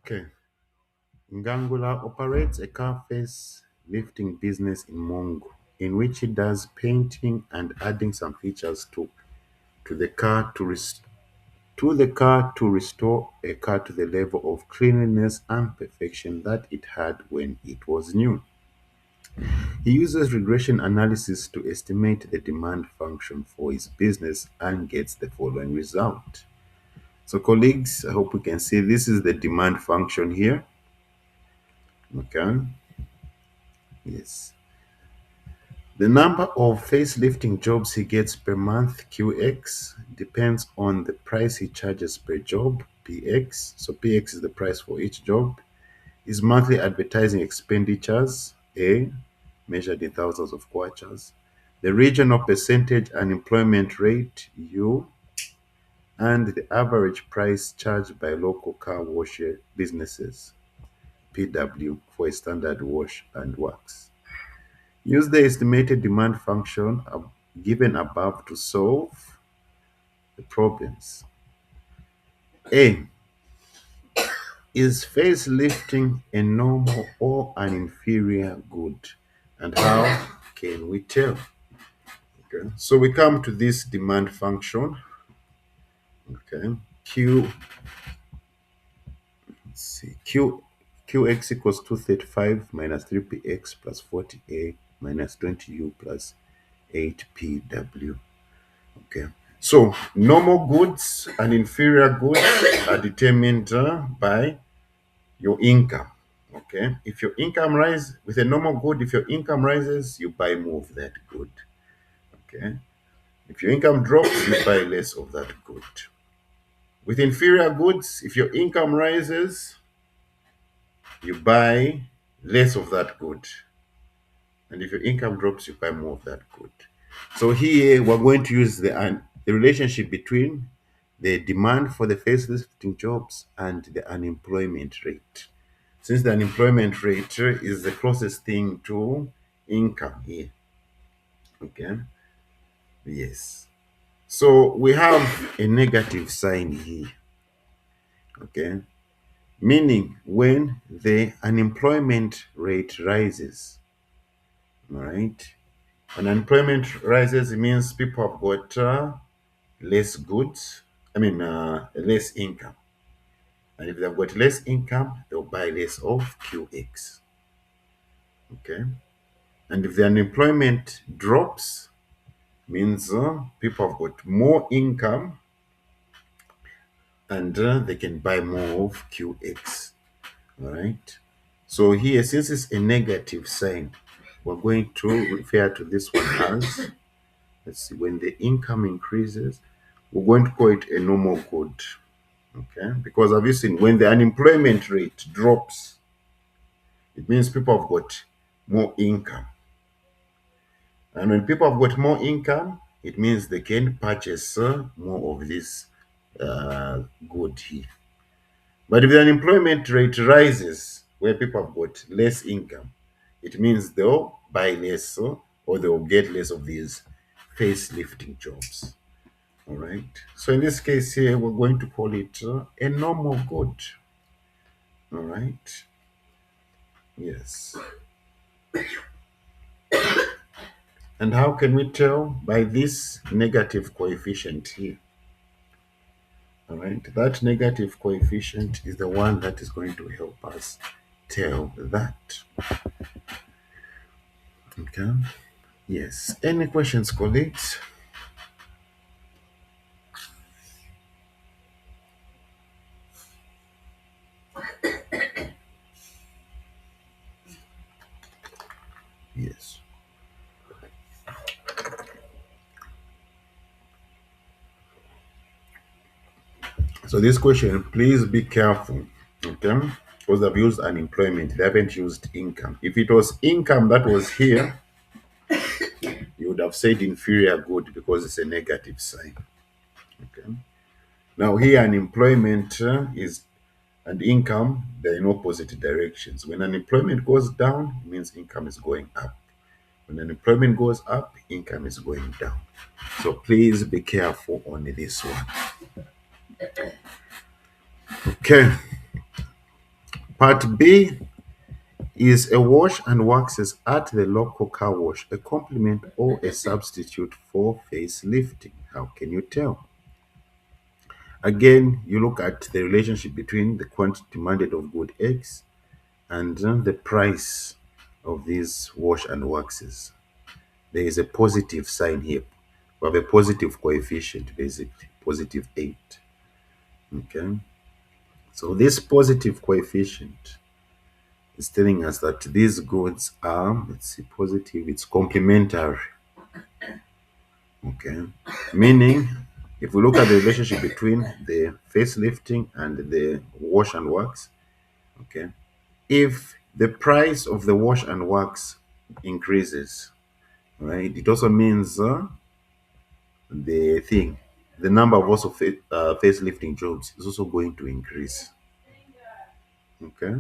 Okay. Ngangula operates a car face lifting business in Mongo, in which he does painting and adding some features to the car to restore a car to the level of cleanliness and perfection that it had when it was new. He uses regression analysis to estimate the demand function for his business and gets the following result. So colleagues, I hope we can see this is the demand function here. Okay. Yes. The number of facelifting jobs he gets per month, QX, depends on the price he charges per job, PX. So PX is the price for each job. His monthly advertising expenditures, A, measured in thousands of kwachas. The regional percentage unemployment rate, U, and the average price charged by local car wash businesses, PW, for a standard wash and wax. Use the estimated demand function given above to solve the problems. A. Is facelifting a normal or an inferior good? And how can we tell? Okay. So we come to this demand function. Okay. Q, let's see, QX equals 235 minus 3PX plus 40A minus 20U plus 8PW. Okay. So normal goods and inferior goods are determined by your income. Okay. If your income rises with a normal good, if your income rises, you buy more of that good. Okay. If your income drops, you buy less of that good. With inferior goods, if your income rises, you buy less of that good. And if your income drops, you buy more of that good. So here we're going to use the relationship between the demand for the facelifting jobs and the unemployment rate. Since the unemployment rate is the closest thing to income here. Okay. Yes. So we have a negative sign here. Okay. Meaning when the unemployment rate rises, all right. When unemployment rises, it means people have got less goods, less income. And if they've got less income, they'll buy less of QX. Okay. And if the unemployment drops, means people have got more income and they can buy more of QX. All right. So here, since it's a negative sign, we're going to refer to this one as, let's see, when the income increases, we're going to call it a normal good. Okay. Because have you seen when the unemployment rate drops, it means people have got more income. And when people have got more income, it means they can purchase more of this good here. But if the unemployment rate rises, where people have got less income, it means they'll buy less or they'll get less of these facelifting jobs. All right. So in this case here, we're going to call it a normal good. All right. Yes. And how can we tell? By this negative coefficient here. All right. That negative coefficient is the one that is going to help us tell that. Okay. Yes. Any questions, colleagues? Yes. So this question, please be careful. Okay. Because they've used unemployment, they haven't used income. If it was income that was here, you would have said inferior good because it's a negative sign. Okay. Now here unemployment is and income, they're in opposite directions. When unemployment goes down, it means income is going up. When unemployment goes up, income is going down. So please be careful on this one. Okay. Part B is a wash and waxes at the local car wash a complement or a substitute for facelifting? How can you tell? Again, you look at the relationship between the quantity demanded of good X and the price of these wash and waxes. There is a positive sign here. We have a positive coefficient, basically, positive 8. Okay. So this positive coefficient is telling us that these goods are, let's see, positive, it's complementary. Okay. Meaning, if we look at the relationship between the facelifting and the wash and wax, okay, if the price of the wash and wax increases, right, it also means the thing, the number of also facelifting jobs is also going to increase. Okay.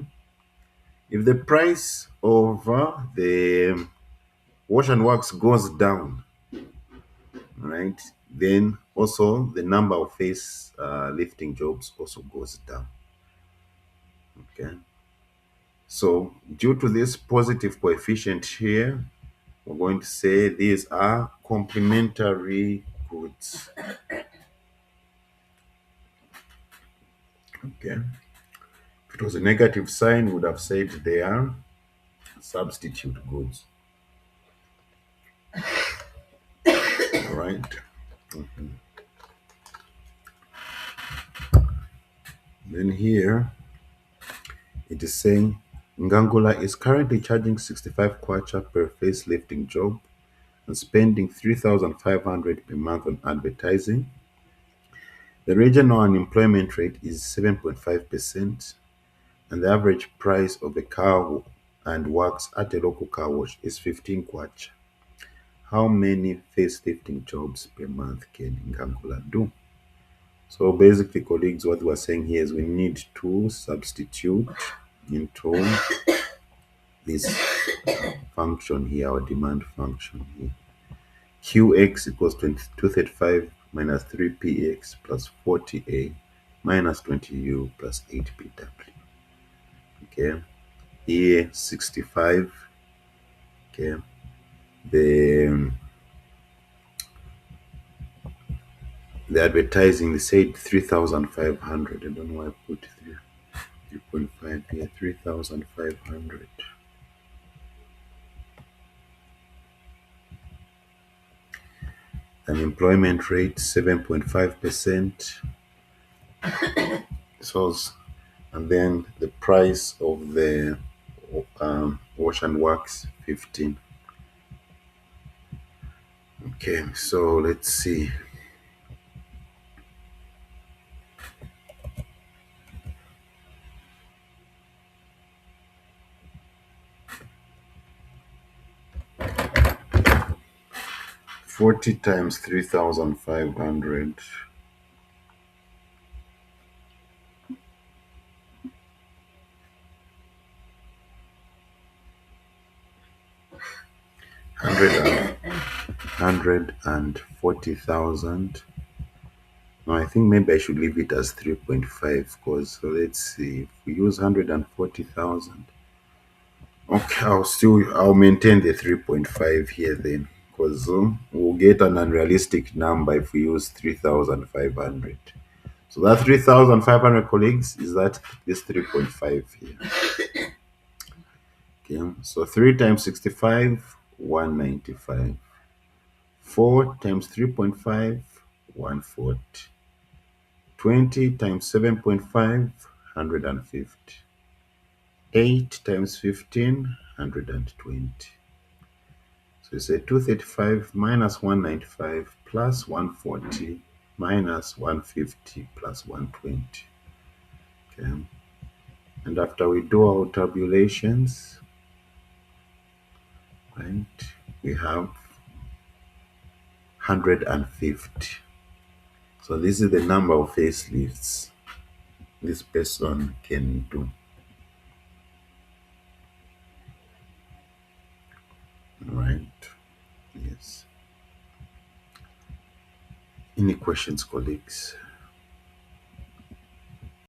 If the price of the wash and wax goes down, right, then also the number of face lifting jobs also goes down. Okay. So due to this positive coefficient here, we're going to say these are complementary goods. Okay. If it was a negative sign, we would have said they are substitute goods. All right. Then here it is saying Ngangula is currently charging 65 kwacha per facelifting job and spending 3,500 per month on advertising. The regional unemployment rate is 7.5%, and the average price of a car and wax at a local car wash is 15 kwacha. How many facelifting jobs per month can Ngangula do? So basically, colleagues, what we're saying here is we need to substitute into this function here, our demand function here. Qx equals 235 minus 3px plus 40a minus 20u plus 8pw. Okay, here 65. Okay, the advertising, they said 3,500. I don't know why I put 3.5 here. 3,500. Unemployment rate 7.5%. So, and then the price of the wash and wax 15. Okay, so let's see. Forty times 3,500. Hundred and 40,000. No, I think maybe I should leave it as 3.5 because so let's see. If we use 140,000, okay, I'll maintain the 3.5 here then because we'll get an unrealistic number if we use 3,500. So that 3,500, colleagues, is that this 3.5 here. Okay, so 3 times 65, 195. 4 times 3.5, 140. 20 times 7.5, 150. 8 times 15, 120. So you say 235 minus 195 plus 140 minus 150 plus 120. Okay. And after we do our tabulations, right, we have 150. So this is the number of facelifts this person can do. Right. Yes. Any questions, colleagues?